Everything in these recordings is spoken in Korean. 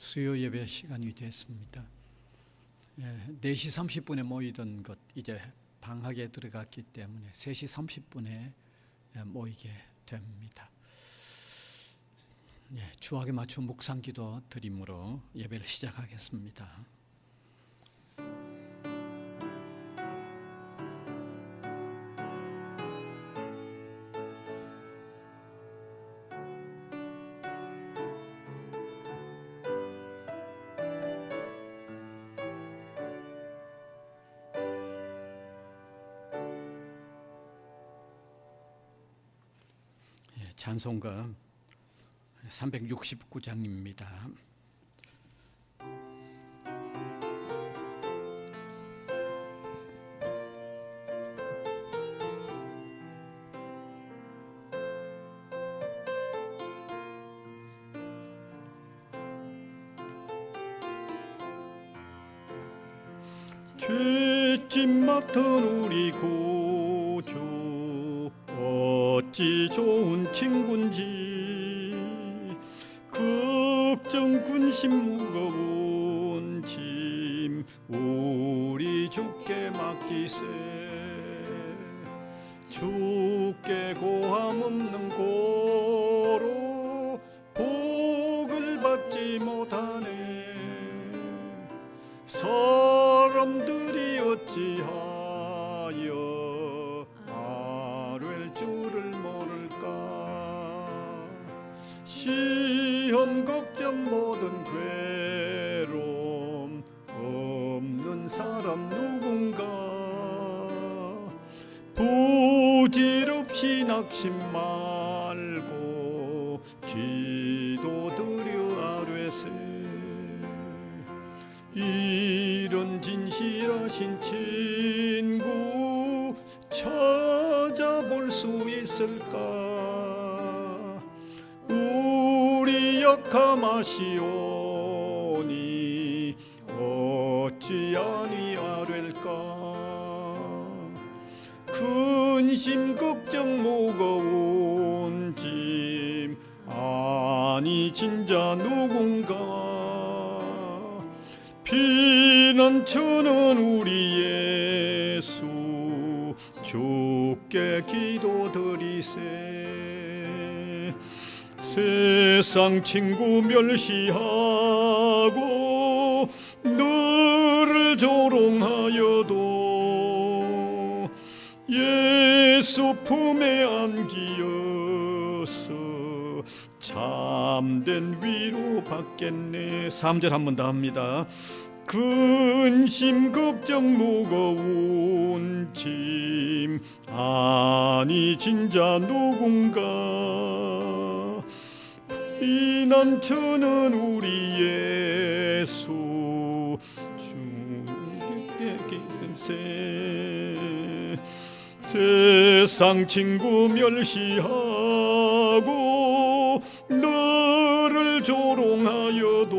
수요 예배 시간이 됐습니다. 4시 30분에 모이던 것 이제 방학에 들어갔기 때문에 3시 30분에 모이게 됩니다. 주학에 맞춘 묵상기도 드림으로 예배를 시작하겠습니다. 찬송가 369장입니다. 죄짓 맡은 우리 구주 어찌 좋은 친구인지 걱정 근심 무거운 짐 우리 주께 맡기세. 주께 고함 없는 고로 복을 받지 못하네. 사람들이 어찌하여 아뢰 주를 모를까. 시험 걱정 모든 괴로움 없는 사람 누군가. 부질없이 낙심 말고 기도드려 아뢰세. 이런 진실하신 친구 찾아볼 수 있을까. 우리 약함 아시오니 어찌 아니 아뢰일까. 근심 걱정 무거운 짐 아니 진짜 누군가. 피난처는 우리 예수 주께 기도드리세. 세상 친구 멸시하고 너를 조롱하여도 예수 품에 안기어서 참된 위로 받겠네. 3절 한 번 더 합니다. 근심 걱정 무거운 짐 아니 진짜 누군가. 피난처는 우리 예수 주께 기도세. 세상 친구 멸시하고 너를 조롱하여도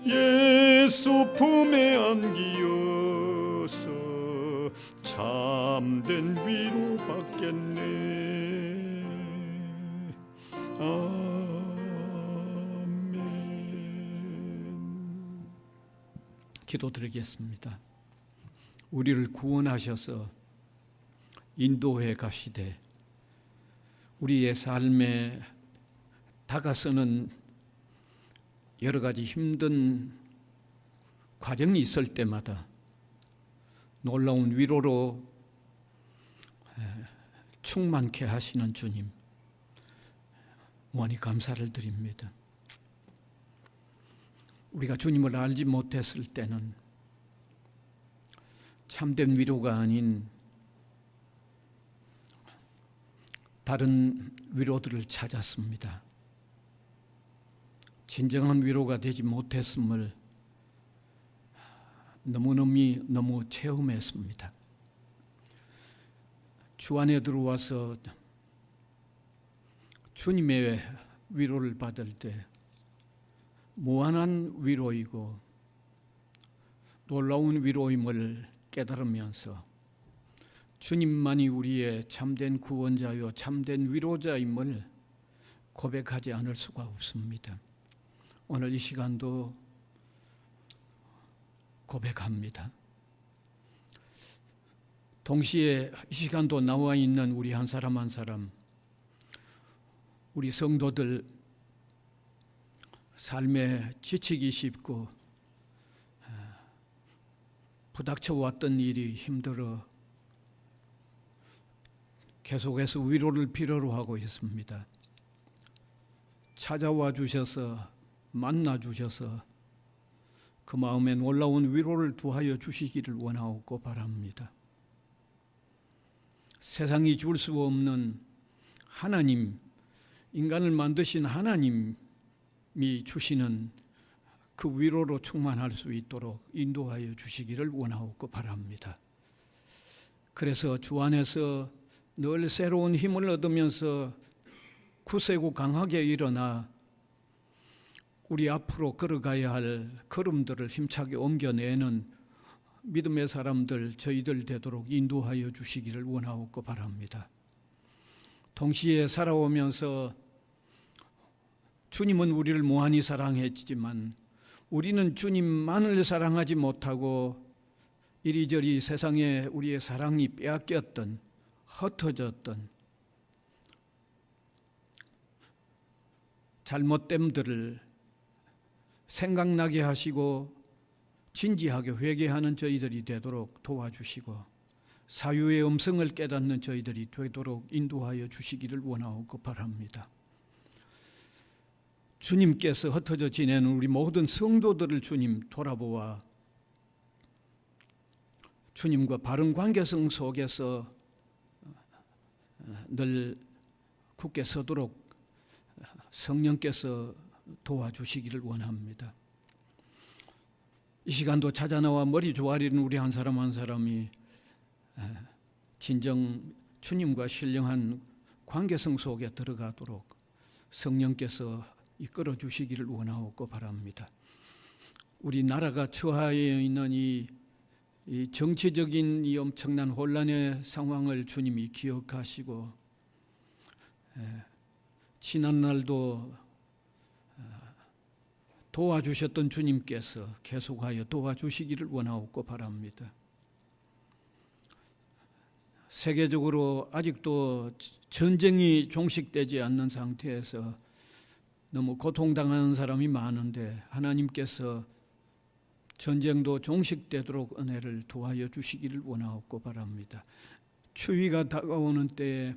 예수 품에 안기어서 참된 위로 받겠네. 아멘. 기도드리겠습니다. 우리를 구원하셔서 인도해 가시되 우리의 삶에 다가서는 여러 가지 힘든 과정이 있을 때마다 놀라운 위로로 충만케 하시는 주님, 무한히 감사를 드립니다. 우리가 주님을 알지 못했을 때는 참된 위로가 아닌 다른 위로들을 찾았습니다. 진정한 위로가 되지 못했음을 너무 체험했습니다. 주 안에 들어와서 주님의 위로를 받을 때 무한한 위로이고 놀라운 위로임을 깨달으면서 주님만이 우리의 참된 구원자요 참된 위로자임을 고백하지 않을 수가 없습니다. 오늘 이 시간도 고백합니다. 동시에 이 시간도 나와 있는 우리 한 사람 한 사람, 우리 성도들 삶에 지치기 쉽고 부닥쳐 왔던 일이 힘들어 계속해서 위로를 필요로 하고 있습니다. 찾아와 주셔서 만나 주셔서 그 마음에 놀라운 위로를 더하여 주시기를 원하옵고 바랍니다. 세상이 줄 수 없는 하나님, 인간을 만드신 하나님이 주시는 그 위로로 충만할 수 있도록 인도하여 주시기를 원하옵고 바랍니다. 그래서 주 안에서 늘 새로운 힘을 얻으면서 굳세고 강하게 일어나 우리 앞으로 걸어가야 할 걸음들을 힘차게 옮겨내는 믿음의 사람들, 저희들 되도록 인도하여 주시기를 원하옵고 바랍니다. 동시에 살아오면서 주님은 우리를 무한히 사랑했지만 우리는 주님만을 사랑하지 못하고 이리저리 세상에 우리의 사랑이 빼앗겼던, 흩어졌던 잘못됨들을 생각나게 하시고 진지하게 회개하는 저희들이 되도록 도와주시고 사유의 음성을 깨닫는 저희들이 되도록 인도하여 주시기를 원하옵고 바랍니다. 주님께서 흩어져 지내는 우리 모든 성도들을 주님 돌아보아 주님과 바른 관계성 속에서 늘 굳게 서도록 성령께서 도와주시기를 원합니다. 이 시간도 찾아나와 머리 조아리는 우리 한 사람 한 사람이 진정 주님과 신령한 관계성 속에 들어가도록 성령께서 이끌어 주시기를 원하옵고 바랍니다. 우리 나라가 처하에 있는 이 정치적인 이 엄청난 혼란의 상황을 주님이 기억하시고 지난날도 도와주셨던 주님께서 계속하여 도와주시기를 원하옵고 바랍니다. 세계적으로 아직도 전쟁이 종식되지 않는 상태에서 너무 고통당하는 사람이 많은데 하나님께서 전쟁도 종식되도록 은혜를 도와여 주시기를 원하옵고 바랍니다. 추위가 다가오는 때에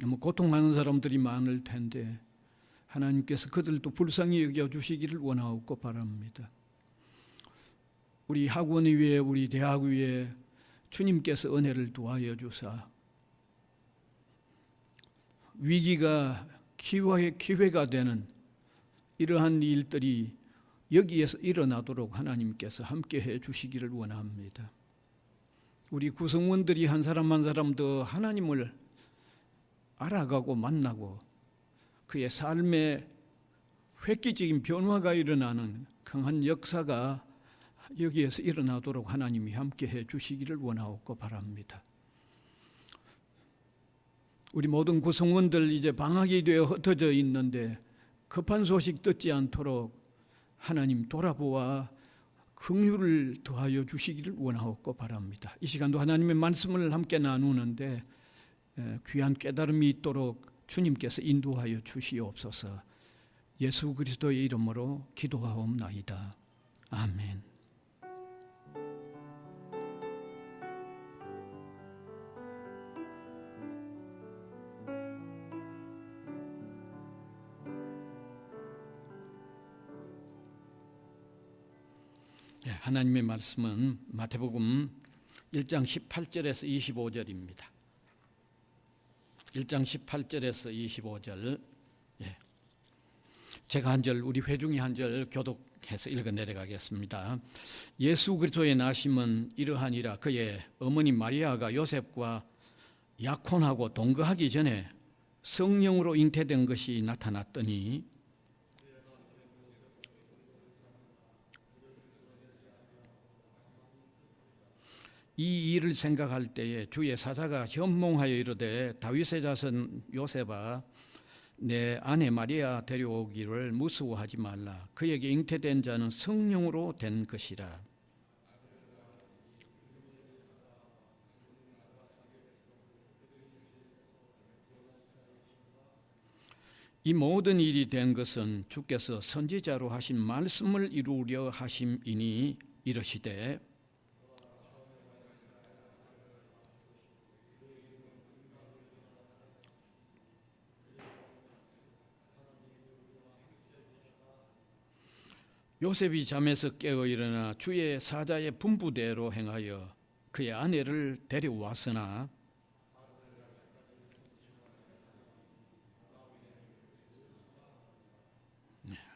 너무 고통하는 사람들이 많을 텐데 하나님께서 그들도 불쌍히 여겨주시기를 원하옵고 바랍니다. 우리 학원 위에 우리 대학 위에 주님께서 은혜를 도와여 주사 위기가 기회가 되는 이러한 일들이 여기에서 일어나도록 하나님께서 함께해 주시기를 원합니다. 우리 구성원들이 한 사람 한 사람 더 하나님을 알아가고 만나고 그의 삶에 획기적인 변화가 일어나는 강한 역사가 여기에서 일어나도록 하나님이 함께해 주시기를 원하옵고 바랍니다. 우리 모든 구성원들 이제 방학이 되어 흩어져 있는데 급한 소식 듣지 않도록 하나님 돌아보아 긍휼을 더하여 주시기를 원하옵고 바랍니다. 이 시간도 하나님의 말씀을 함께 나누는데 귀한 깨달음이 있도록 주님께서 인도하여 주시옵소서. 예수 그리스도의 이름으로 기도하옵나이다. 아멘. 하나님의 말씀은 마태복음 1장 18절에서 25절입니다. 1장 18절에서 25절. 제가 한 절, 우리 회중이 한 절 교독해서 읽어 내려가겠습니다. 예수 그리스도의 나심은 이러하니라. 그의 어머니 마리아가 요셉과 약혼하고 동거하기 전에 성령으로 잉태된 것이 나타났더니 이 일을 생각할 때에 주의 사자가 현몽하여 이르되 다윗의 자손 요셉아 내 아내 마리아 데려오기를 무서워하지 말라. 그에게 잉태된 자는 성령으로 된 것이라. 이 모든 일이 된 것은 주께서 선지자로 하신 말씀을 이루려 하심이니 이르시되 요셉이 잠에서 깨어 일어나 주의 사자의 분부대로 행하여 그의 아내를 데려왔으나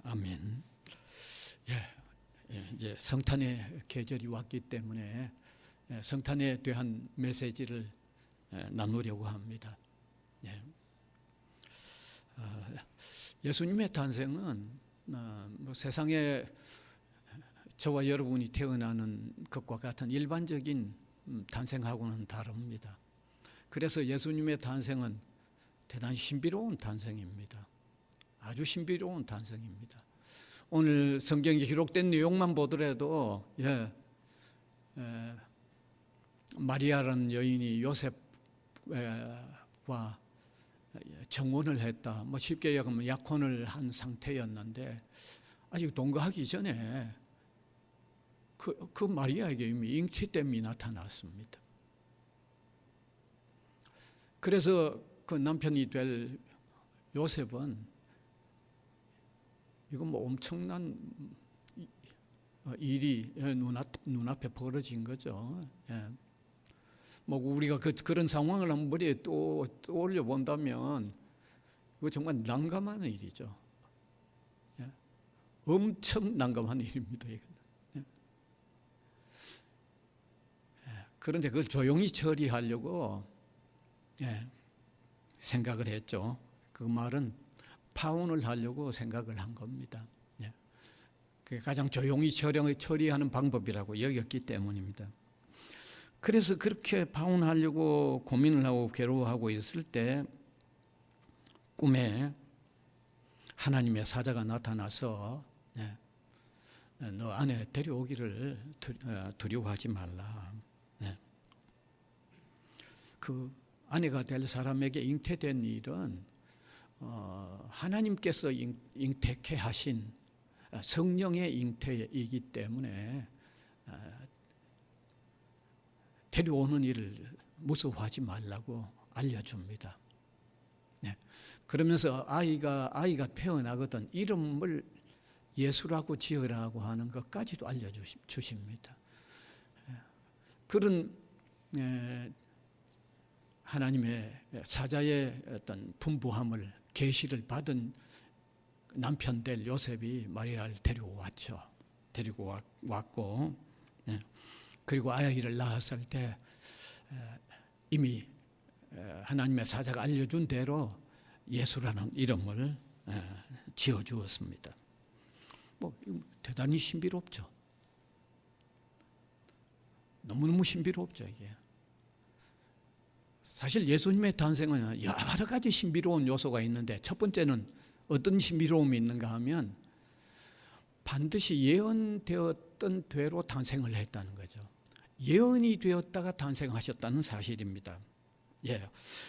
아멘. 이제 성탄의 계절이 왔기 때문에 성탄에 대한 메시지를 나누려고 합니다. 예수님의 탄생은 뭐 세상에 저와 여러분이 태어나는 것과 같은 일반적인 탄생하고는 다릅니다. 그래서 예수님의 탄생은 대단히 신비로운 탄생입니다. 아주 신비로운 탄생입니다. 오늘 성경에 기록된 내용만 보더라도 마리아라는 여인이 요셉과 정혼을 했다. 뭐 쉽게 얘기하면 약혼을 한 상태였는데 아직 동거하기 전에 그 마리아에게 이미 잉태됨이 나타났습니다. 그래서 그 남편이 될 요셉은 이거 뭐 엄청난 일이 눈앞에 벌어진 거죠. 뭐 우리가 그런 상황을 한번 머리에 또 떠올려 본다면 이거 정말 난감한 일이죠. 엄청 난감한 일입니다. 그런데 그걸 조용히 처리하려고 생각을 했죠. 그 말은 파혼을 하려고 생각을 한 겁니다. 그게 가장 조용히 처리하는 방법이라고 여겼기 때문입니다. 그래서 그렇게 파혼하려고 고민을 하고 괴로워하고 있을 때 꿈에 하나님의 사자가 나타나서 너 아내 데려오기를 두려워하지 말라. 그 아내가 될 사람에게 잉태된 일은 하나님께서 잉태케 하신 성령의 잉태이기 때문에 데려오는 일을 무서워하지 말라고 알려줍니다. 그러면서 아이가 태어나거든 이름을 예수라고 지으라고 하는 것까지도 알려주십니다. 그런 하나님의 사자의 어떤 분부함을 계시를 받은 남편 될 요셉이 마리아를 데리고 왔고 그리고 아이를 낳았을 때 이미 하나님의 사자가 알려준 대로 예수라는 이름을 지어주었습니다. 뭐 대단히 신비롭죠. 너무너무 신비롭죠 이게. 사실 예수님의 탄생은 여러 가지 신비로운 요소가 있는데 첫 번째는 어떤 신비로움이 있는가 하면 반드시 예언되었던 대로 탄생을 했다는 거죠. 예언이 되었다가 탄생하셨다는 사실입니다.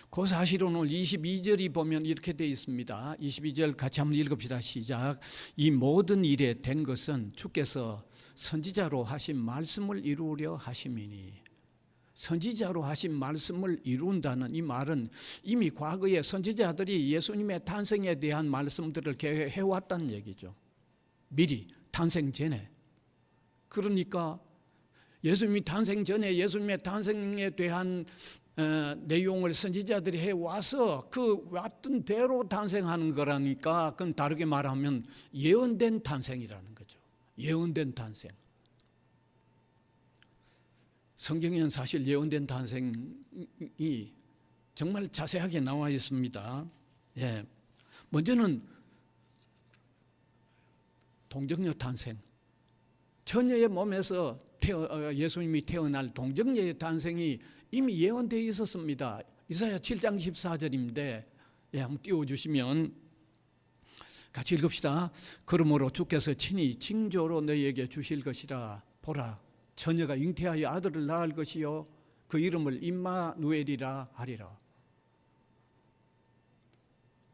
그 사실은 오늘 22절이 보면 이렇게 되어 있습니다. 22절 같이 한번 읽읍시다. 시작. 이 모든 일에 된 것은 주께서 선지자로 하신 말씀을 이루려 하심이니. 선지자로 하신 말씀을 이룬다는 이 말은 이미 과거에 선지자들이 예수님의 탄생에 대한 말씀들을 해왔다는 얘기죠. 미리 탄생 전에. 그러니까 예수님이 탄생 전에 예수님의 탄생에 대한 내용을 선지자들이 해와서 그 왔던 대로 탄생하는 거라니까 그건 다르게 말하면 예언된 탄생이라는 거죠. 예언된 탄생. 성경에는 사실 예언된 탄생이 정말 자세하게 나와 있습니다. 먼저는 동정녀 탄생. 처녀의 몸에서 예수님이 태어날 동정녀의 탄생이 이미 예언되어 있었습니다. 이사야 7장 14절인데 한번 띄워주시면 같이 읽읍시다. 그러므로 주께서 친히 징조로 너희에게 주실 것이라. 보라, 처녀가 잉태하여 아들을 낳을 것이요 그 이름을 임마누엘이라 하리라.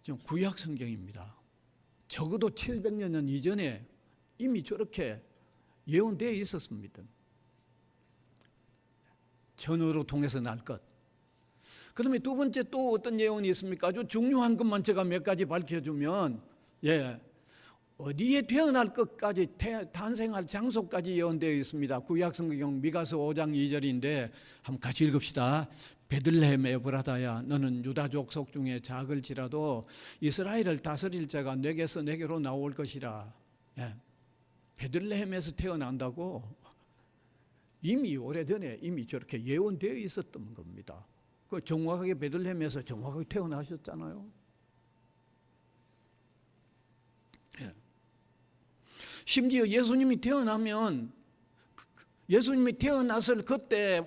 지금 구약 성경입니다. 적어도 700여 년 이전에 이미 저렇게 예언되어 있었습니다. 처녀로 통해서 날 것. 그 다음에 두 번째 또 어떤 예언이 있습니까? 아주 중요한 것만 제가 몇 가지 밝혀주면, 어디에 태어날 것까지, 탄생할 장소까지 예언되어 있습니다. 구약 성경 미가서 5장 2절인데 한번 같이 읽읍시다. 베들레헴 에브라다야, 너는 유다 족속 중에 작을지라도 이스라엘을 다스릴 자가 내게서 내게로 나올 것이라. 베들레헴에서 태어난다고 이미 오래전에 이미 저렇게 예언되어 있었던 겁니다. 그 정확하게 베들레헴에서 정확하게 태어나셨잖아요. 심지어 예수님이 태어났을 그때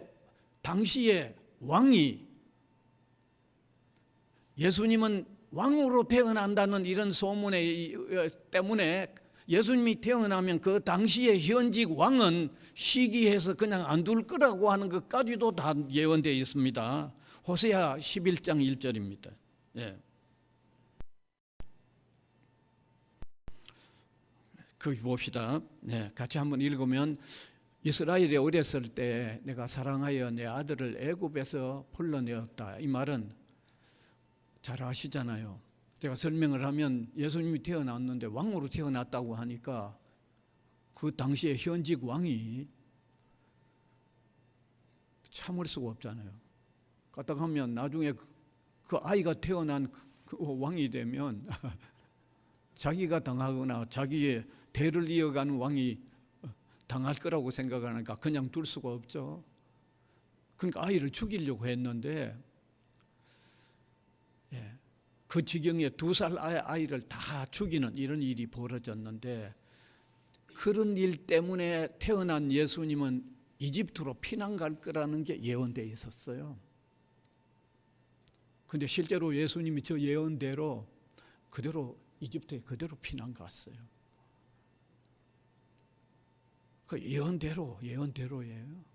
당시에 왕이, 예수님은 왕으로 태어난다는 이런 소문 때문에 예수님이 태어나면 그 당시의 현직 왕은 시기해서 그냥 안 둘 거라고 하는 것까지도 다 예언되어 있습니다. 호세아 11장 1절입니다. 거기 봅시다. 같이 한번 읽으면, 이스라엘이 어렸을 때 내가 사랑하여 내 아들을 애굽에서 불러내었다. 이 말은 잘 아시잖아요. 제가 설명을 하면 예수님이 태어났는데 왕으로 태어났다고 하니까 그 당시에 현직 왕이 참을 수가 없잖아요. 까딱하면 나중에 그 아이가 태어난 그 왕이 되면 자기가 당하거나 자기의 대를 이어가는 왕이 당할 거라고 생각하니까 그냥 둘 수가 없죠. 그러니까 아이를 죽이려고 했는데, 그 지경에 2살 아이를 다 죽이는 이런 일이 벌어졌는데, 그런 일 때문에 태어난 예수님은 이집트로 피난 갈 거라는 게 예언되어 있었어요. 근데 실제로 예수님이 저 예언대로 그대로 이집트에 그대로 피난 갔어요. 그 예언대로예요.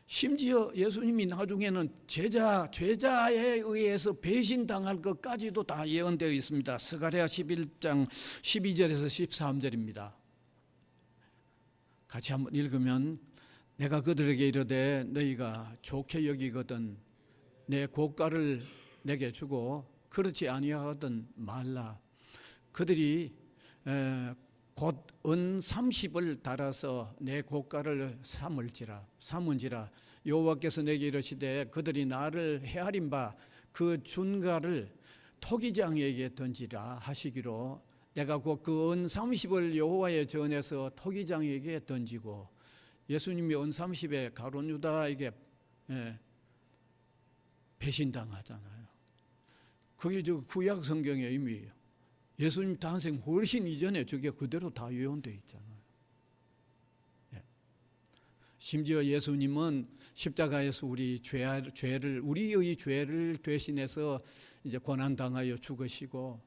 심지어 예수님이 나중에는 제자에 의해서 배신당할 것까지도 다 예언되어 있습니다. 스가랴 11장 12절에서 13절입니다. 같이 한번 읽으면, 내가 그들에게 이르되 너희가 좋게 여기거든 내 고가를 내게 주고 그렇지 아니하거든 말라. 그들이 곧 은 30을 달아서 내 고가를 삼은지라. 여호와께서 내게 이르시되 그들이 나를 헤아린 바 그 준가를 토기장에게 던지라 하시기로, 내가 곧 그 은 30을 여호와의 전에서 토기장에게 던지고, 예수님이 은 30에 가룟 유다에게 배신당하잖아요. 그게 저 구약 성경의 의미예요. 예수님 탄생 훨씬 이전에 저게 그대로 다 예언되어 있잖아요. 심지어 예수님은 십자가에서 우리의 죄를 대신해서 이제 고난 당하여 죽으시고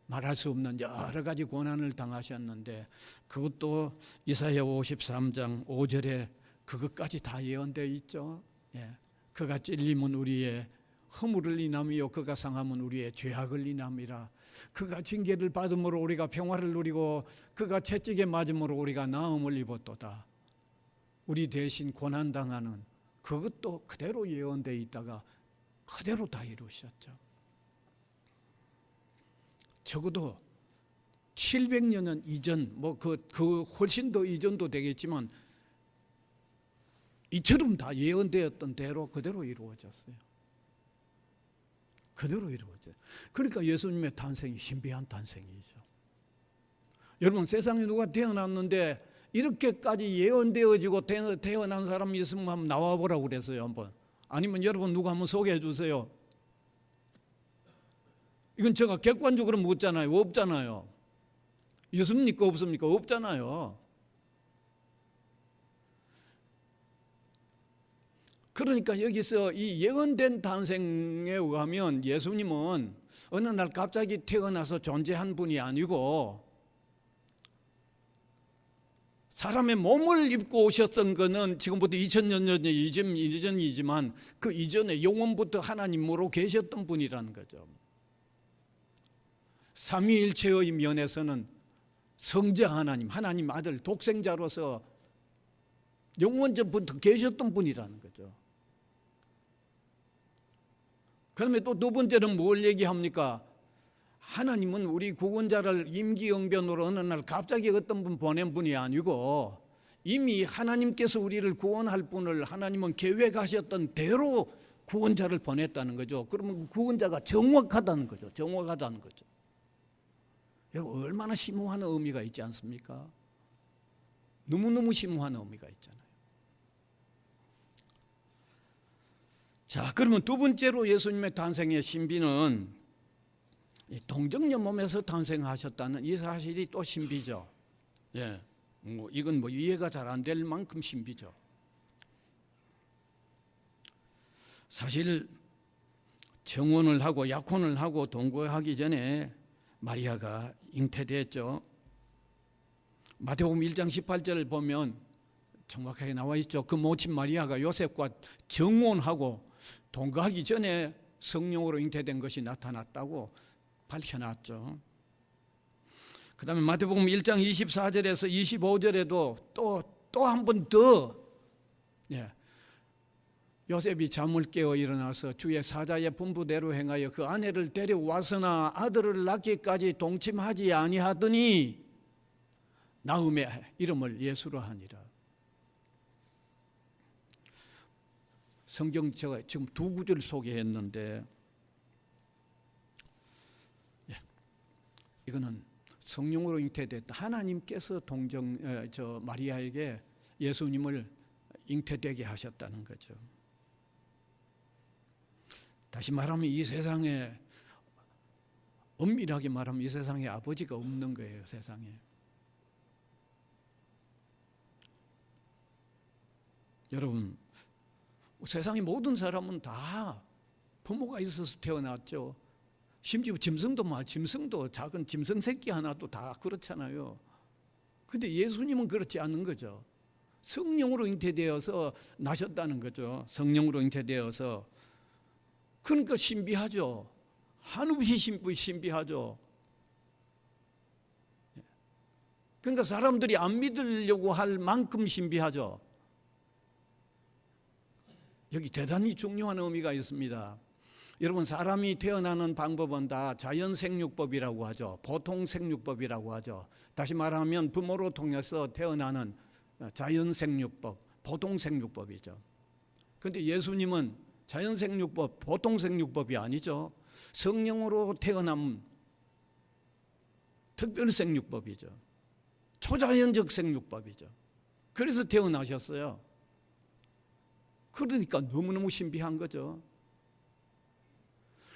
말할 수 없는 여러 가지 고난을 당하셨는데, 그것도 이사야 53장 5절에 그것까지 다 예언되어 있죠. 그가 찔림은 우리의 허물을 인함이요 그가 상함은 우리의 죄악을 인함이라. 그가 징계를 받음으로 우리가 평화를 누리고 그가 채찍에 맞음으로 우리가 나음을 입었도다. 우리 대신 고난당하는 그것도 그대로 예언되어 있다가 그대로 다 이루셨죠. 적어도 700년 이전, 그 훨씬 더 이전도 되겠지만 이처럼 다 예언되었던 대로 그대로 이루어졌어요. 그대로 이루어져요. 그러니까 예수님의 탄생이 신비한 탄생이죠. 여러분, 세상에 누가 태어났는데 이렇게까지 예언되어지고 태어난 사람이 있으면 한번 나와보라고 그랬어요. 한번. 아니면 여러분 누가 한번 소개해 주세요. 이건 제가 객관적으로 묻잖아요. 없잖아요. 있습니까? 없습니까? 없잖아요. 그러니까 여기서 이 예언된 탄생에 의하면 예수님은 어느 날 갑자기 태어나서 존재한 분이 아니고 사람의 몸을 입고 오셨던 것은 지금부터 2000년 이전이지만 그 이전에 영원부터 하나님으로 계셨던 분이라는 거죠. 삼위일체의 면에서는 성자 하나님, 하나님 아들 독생자로서 영원전부터 계셨던 분이라는 거죠. 그러면 또 두 번째는 뭘 얘기합니까? 하나님은 우리 구원자를 임기응변으로 어느 날 갑자기 어떤 분 보낸 분이 아니고 이미 하나님께서 우리를 구원할 분을 하나님은 계획하셨던 대로 구원자를 보냈다는 거죠. 그러면 그 구원자가 정확하다는 거죠. 정확하다는 거죠. 여러분 얼마나 심오한 의미가 있지 않습니까? 너무너무 심오한 의미가 있잖아요. 자, 그러면 두 번째로 예수님의 탄생의 신비는 동정녀 몸에서 탄생하셨다는 이 사실이 또 신비죠. 예, 이건 이해가 잘 안 될 만큼 신비죠. 사실 정혼을 하고 약혼을 하고 동거하기 전에 마리아가 잉태됐죠. 마태복음 1장 18절을 보면 정확하게 나와 있죠. 그 모친 마리아가 요셉과 정혼하고 동거하기 전에 성령으로 잉태된 것이 나타났다고 밝혀놨죠. 그 다음에 마태복음 1장 24절에서 25절에도 또 한 번 더 요셉이 잠을 깨어 일어나서 주의 사자의 분부대로 행하여 그 아내를 데려와서나 아들을 낳기까지 동침하지 아니하더니 나음의 이름을 예수로 하니라. 성경 제가 지금 두 구절 소개했는데 이거는 성령으로 잉태됐다. 하나님께서 마리아에게 예수님을 잉태되게 하셨다는 거죠. 다시 말하면 이 세상에 엄밀하게 말하면 이 세상에 아버지가 없는 거예요. 세상에. 여러분 세상의 모든 사람은 다 부모가 있어서 태어났죠. 심지어 짐승도 작은 짐승 새끼 하나도 다 그렇잖아요. 그런데 예수님은 그렇지 않은 거죠. 성령으로 잉태되어서 나셨다는 거죠. 성령으로 잉태되어서. 그러니까 신비하죠. 한없이 신비하죠. 그러니까 사람들이 안 믿으려고 할 만큼 신비하죠. 여기 대단히 중요한 의미가 있습니다. 여러분 사람이 태어나는 방법은 다 자연생육법이라고 하죠. 보통생육법이라고 하죠. 다시 말하면 부모로 통해서 태어나는 자연생육법, 보통생육법이죠. 그런데 예수님은 자연생육법, 보통생육법이 아니죠. 성령으로 태어난 특별생육법이죠. 초자연적 생육법이죠. 그래서 태어나셨어요. 그러니까 너무너무 신비한 거죠.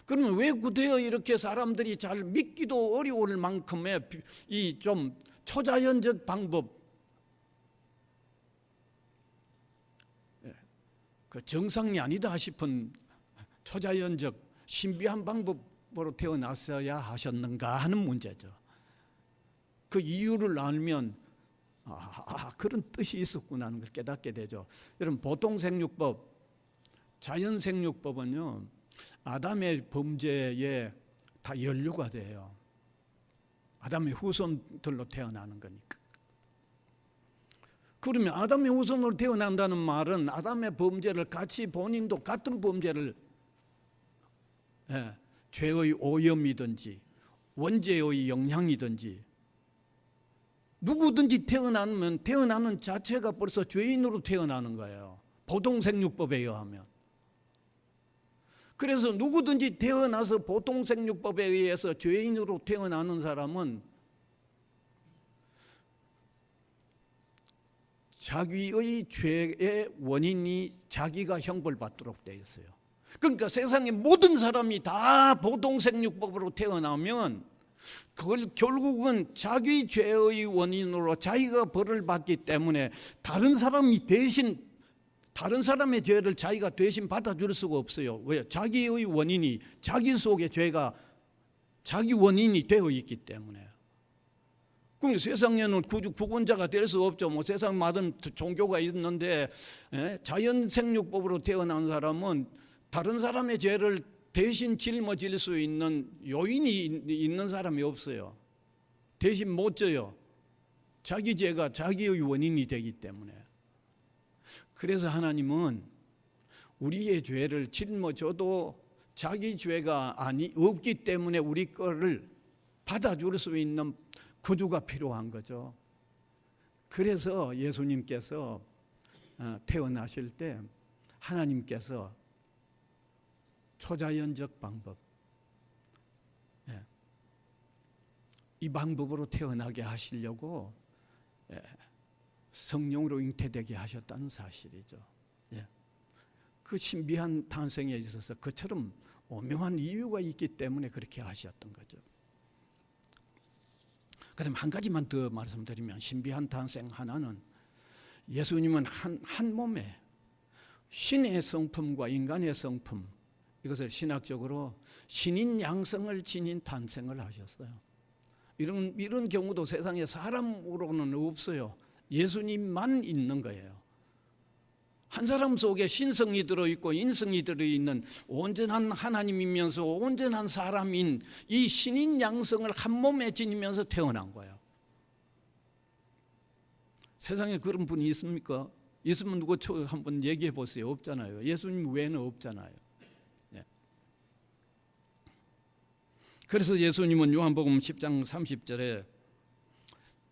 그러면 왜 구태여 이렇게 사람들이 잘 믿기도 어려울 만큼의 이 좀 초자연적 방법, 그 정상이 아니다 싶은 초자연적 신비한 방법으로 태어났어야 하셨는가 하는 문제죠. 그 이유를 알면 그런 뜻이 있었구나 하는 걸 깨닫게 되죠. 여러분 보통생육법, 자연생육법은요 아담의 범죄에 다 연루가 돼요. 아담의 후손들로 태어나는 거니까. 그러면 아담의 후손으로 태어난다는 말은 아담의 범죄를 같이 본인도 같은 범죄를 죄의 오염이든지 원죄의 영향이든지 누구든지 태어나면 태어나는 자체가 벌써 죄인으로 태어나는 거예요. 보통생육법에 의하면. 그래서 누구든지 태어나서 보통생육법에 의해서 죄인으로 태어나는 사람은 자기의 죄의 원인이 자기가 형벌받도록 되어 있어요. 그러니까 세상의 모든 사람이 다 보통생육법으로 태어나면 그걸 결국은 자기 죄의 원인으로 자기가 벌을 받기 때문에 다른 사람이 대신 다른 사람의 죄를 자기가 대신 받아줄 수가 없어요. 왜? 자기의 원인이, 자기 속에 죄가 자기 원인이 되어 있기 때문에. 그럼 세상에는 구원자가 될 수 없죠. 뭐 세상 많은 종교가 있는데, 자연 생육법으로 태어난 사람은 다른 사람의 죄를 대신 짊어질 수 있는 요인이 있는 사람이 없어요. 대신 못 져요. 자기 죄가 자기의 원인이 되기 때문에. 그래서 하나님은 우리의 죄를 짊어져도 자기 죄가 없기 때문에 우리 거를 받아줄 수 있는 구주가 필요한 거죠. 그래서 예수님께서 태어나실 때 하나님께서 초자연적 방법, 이 방법으로 태어나게 하시려고 성령으로 잉태되게 하셨다는 사실이죠. 그 신비한 탄생에 있어서 그처럼 오묘한 이유가 있기 때문에 그렇게 하셨던 거죠. 그다음 한 가지만 더 말씀드리면, 신비한 탄생 하나는 예수님은 한 몸에 신의 성품과 인간의 성품, 이것을 신학적으로 신인 양성을 지닌 탄생을 하셨어요. 이런 경우도 세상에 사람으로는 없어요. 예수님만 있는 거예요. 한 사람 속에 신성이 들어있고 인성이 들어있는 온전한 하나님이면서 온전한 사람인 이 신인 양성을 한 몸에 지니면서 태어난 거예요. 세상에 그런 분이 있습니까? 있으면 누구 한번 얘기해 보세요. 없잖아요. 예수님 외에는 없잖아요. 그래서 예수님은 요한복음 10장 30절에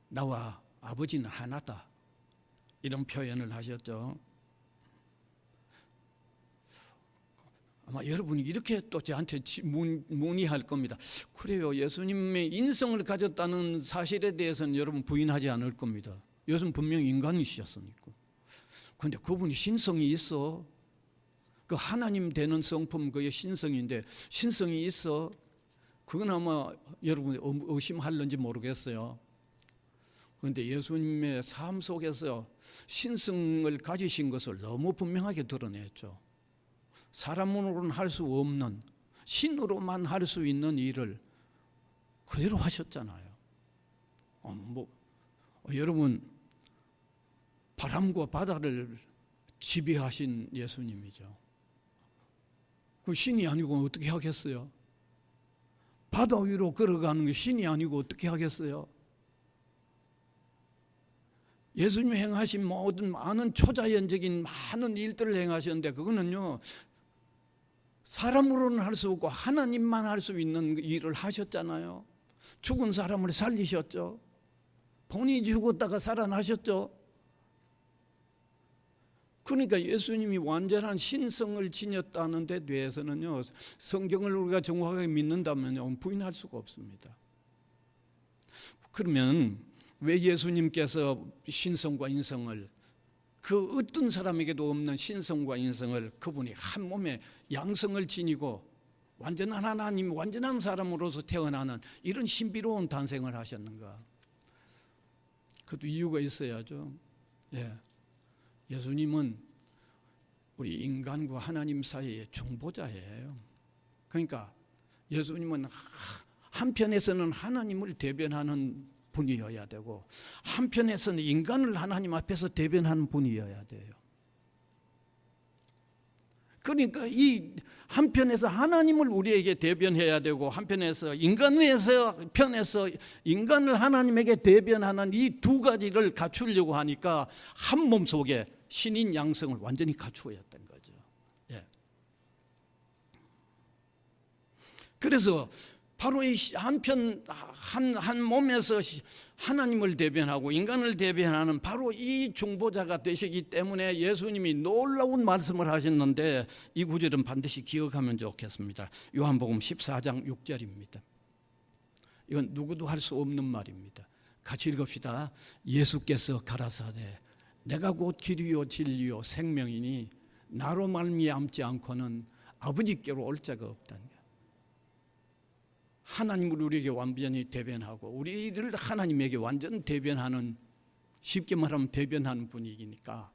나와 아버지는 하나다, 이런 표현을 하셨죠. 아마 여러분이 이렇게 또 저한테 문의할 겁니다. 그래요, 예수님의 인성을 가졌다는 사실에 대해서는 여러분 부인하지 않을 겁니다. 예수는 분명히 인간이셨으니까. 그런데 그분이 신성이 있어. 그 하나님 되는 성품, 그게 신성인데 신성이 있어. 그건 아마 여러분이 의심할는지 모르겠어요. 그런데 예수님의 삶 속에서 신성을 가지신 것을 너무 분명하게 드러냈죠. 사람으로는 할 수 없는, 신으로만 할 수 있는 일을 그대로 하셨잖아요. 여러분, 바람과 바다를 지배하신 예수님이죠. 그 신이 아니고 어떻게 하겠어요? 바다 위로 걸어가는 게 신이 아니고 어떻게 하겠어요? 예수님이 행하신 모든 많은 초자연적인 많은 일들을 행하셨는데, 그거는요 사람으로는 할 수 없고 하나님만 할 수 있는 일을 하셨잖아요. 죽은 사람을 살리셨죠. 본인이 죽었다가 살아나셨죠. 그러니까 예수님이 완전한 신성을 지녔다는 데 대해서는요, 성경을 우리가 정확하게 믿는다면 부인할 수가 없습니다. 그러면 왜 예수님께서 신성과 인성을, 그 어떤 사람에게도 없는 신성과 인성을 그분이 한 몸에 양성을 지니고 완전한 하나님, 완전한 사람으로서 태어나는 이런 신비로운 탄생을 하셨는가? 그것도 이유가 있어야죠. 예수님은 우리 인간과 하나님 사이의 중보자예요. 그러니까 예수님은 한편에서는 하나님을 대변하는 분이어야 되고, 한편에서는 인간을 하나님 앞에서 대변하는 분이어야 돼요. 그러니까 이 한편에서 하나님을 우리에게 대변해야 되고, 한편에서 편에서 인간을 하나님에게 대변하는 이 두 가지를 갖추려고 하니까 한 몸 속에 신인 양성을 완전히 갖추었던 거죠. 그래서 바로 이 한 몸에서 하나님을 대변하고 인간을 대변하는 바로 이 중보자가 되시기 때문에 예수님이 놀라운 말씀을 하셨는데, 이 구절은 반드시 기억하면 좋겠습니다. 요한복음 14장 6절입니다. 이건 누구도 할 수 없는 말입니다. 같이 읽읍시다. 예수께서 가라사대 내가 곧 길이요 진리요 생명이니 나로 말미암지 않고는 아버지께로 올 자가 없다는 거예요. 하나님을 우리에게 완전히 대변하고 우리를 하나님에게 완전 대변하는, 쉽게 말하면 대변하는 분이니까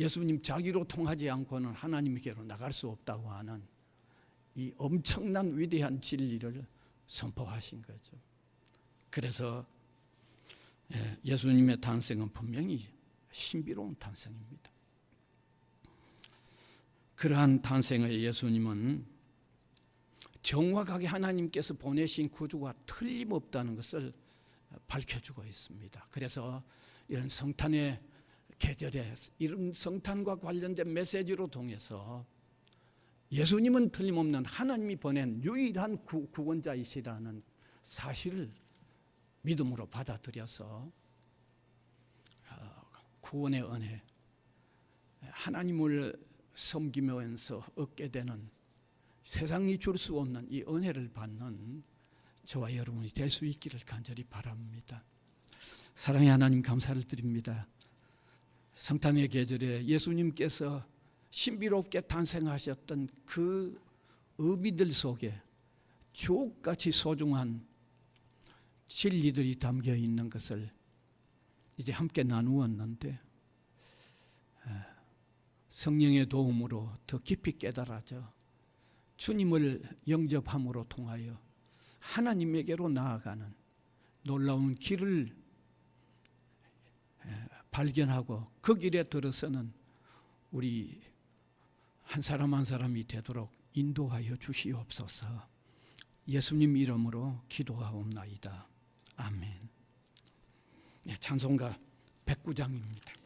예수님 자기로 통하지 않고는 하나님께로 나갈 수 없다고 하는 이 엄청난 위대한 진리를 선포하신 거죠. 그래서 예수님의 탄생은 분명히 신비로운 탄생입니다. 그러한 탄생의 예수님은 정확하게 하나님께서 보내신 구주가 틀림없다는 것을 밝혀주고 있습니다. 그래서 이런 성탄의 계절에 이런 성탄과 관련된 메시지로 통해서 예수님은 틀림없는 하나님이 보낸 유일한 구원자이시라는 사실을 믿음으로 받아들여서 구원의 은혜, 하나님을 섬기면서 얻게 되는 세상이 줄 수 없는 이 은혜를 받는 저와 여러분이 될 수 있기를 간절히 바랍니다. 사랑의 하나님, 감사를 드립니다. 성탄의 계절에 예수님께서 신비롭게 탄생하셨던 그 의미들 속에 주옥같이 소중한 진리들이 담겨 있는 것을 이제 함께 나누었는데 성령의 도움으로 더 깊이 깨달아져 주님을 영접함으로 통하여 하나님에게로 나아가는 놀라운 길을 발견하고 그 길에 들어서는 우리 한 사람 한 사람이 되도록 인도하여 주시옵소서. 예수님 이름으로 기도하옵나이다. 아멘. 찬송가 109장입니다.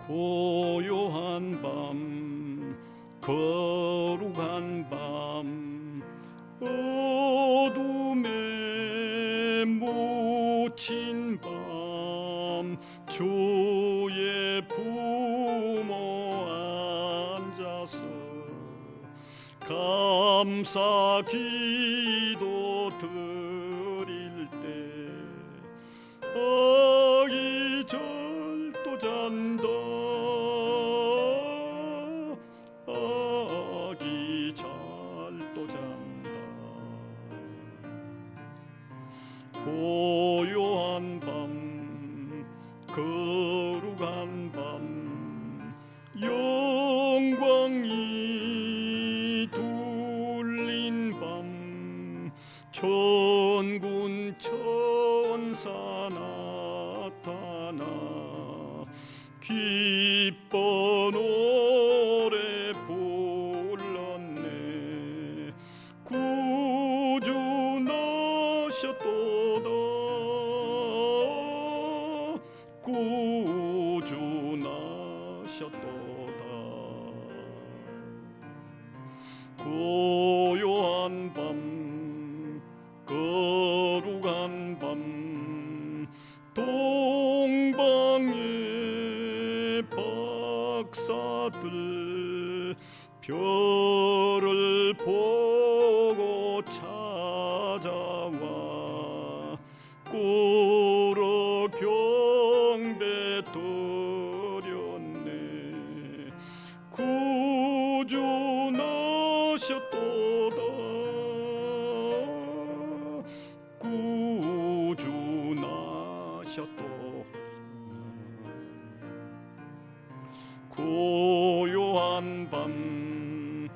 고요한 밤, 거룩한 밤, 어둠에 묻힌 밤, 주의 부모 앉아서 감사 기도 드릴 때 아기 절도 잔다. 아기 절도 잔다. 고요한 밤, 거룩한 밤, 영광이 둘린 밤, 천군 천사 나타나 기뻐 노래 불렀네. 구주 나셨도다. 구주 나셨도다. 고요한 밤, 거룩한 밤, 동방의 박사들 별을 보고 찾아와 꿇어 경배 드렸네. 구주 나셨도다. 구주 나셨도다. 고요한 밤,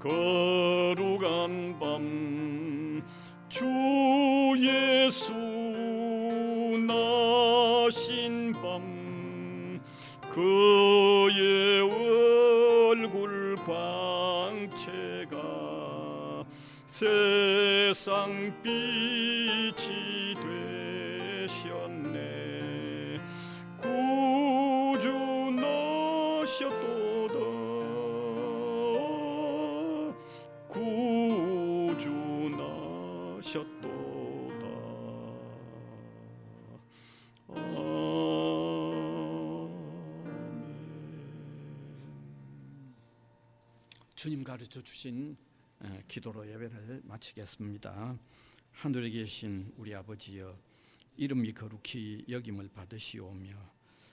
거룩한 밤, 주 예수 나신 밤, 그의 얼굴 광채가 세상 빛이 되셨네. 구주 나셨도다. 구주 나셨도다. 아멘. 주님 가르쳐 주신 기도로 예배를 마치겠습니다. 하늘에 계신 우리 아버지여, 이름이 거룩히 여김을 받으시오며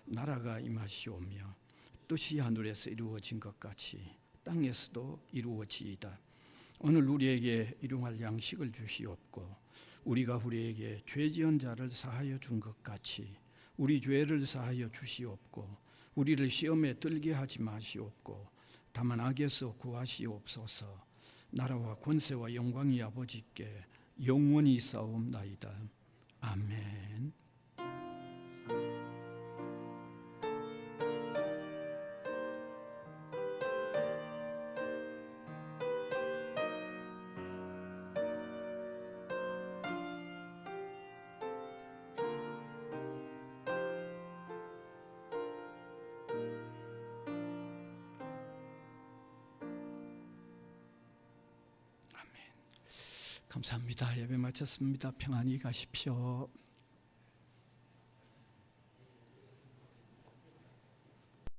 나라가 임하시오며 뜻이 하늘에서 이루어진 것 같이 땅에서도 이루어지이다. 오늘 우리에게 일용할 양식을 주시옵고 우리가 우리에게 죄 지은 자를 사하여 준 것 같이 우리 죄를 사하여 주시옵고 우리를 시험에 들게 하지 마시옵고 다만 악에서 구하시옵소서. 나라와 권세와 영광이 아버지께 영원히 있사옵나이다. 아멘. 감사합니다. 예배 마쳤습니다. 평안히 가십시오.